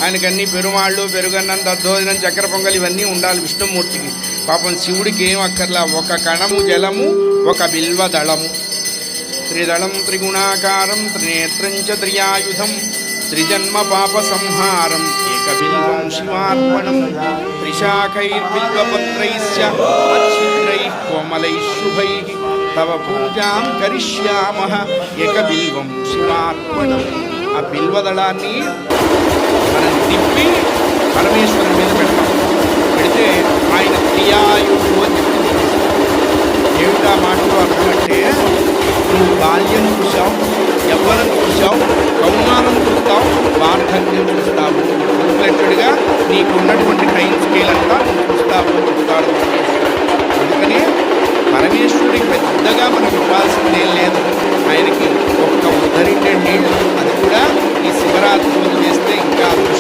ఆయనకి అన్ని పెరుమాళ్ళు, పెరుగన్నం, దద్దోజనం, చక్కెర పొంగల్ ఇవన్నీ ఉండాలి విష్ణుమూర్తికి. పాపం శివుడికి ఏం అక్కర్లా, ఒక కణము జలము, ఒక బిల్వదళము. త్రిదళం త్రిగుణాకారం త్రినేత్రం చ త్రియాయుధం త్రిజన్మ పాప సంహారం ఏకబిల్వం శివార్పణం త్రిశాఖైర్బిల్వపత్రైశ్చ అచ్ఛిద్రైః కోమలైః శుభైః తవ పూజాం కరిష్యామః ఏకబిల్వం శివార్పణం. ఆ బిల్వదళాన్ని మనం తిప్పి పరమేశ్వరుని మీద పెడతాం. పెడితే ఆయన త్రియాయుడు అని చెప్తుంది. ఏమిటా మాటలు అర్థమంటే, నువ్వు బాల్యం చూసావు, యవ్వనం చూసావు, కౌమారం చూస్తావు, వార్ధక్యం చూస్తావు. కంప్లీటెడ్గా నీకున్నటువంటి టైం స్కేల్ అంతా నువ్వు చూస్తావు అని చెప్తాడు. అందుకని పరమేశ్వరుడికి పెద్దగా మనకు ఇవ్వాల్సిందేం లేదు. ఆయనకి ఒక్క ఉద్ధరిండే నీళ్ళు, అది కూడా ఈ శివరాత్రి రోజు వేస్తే ఇంకా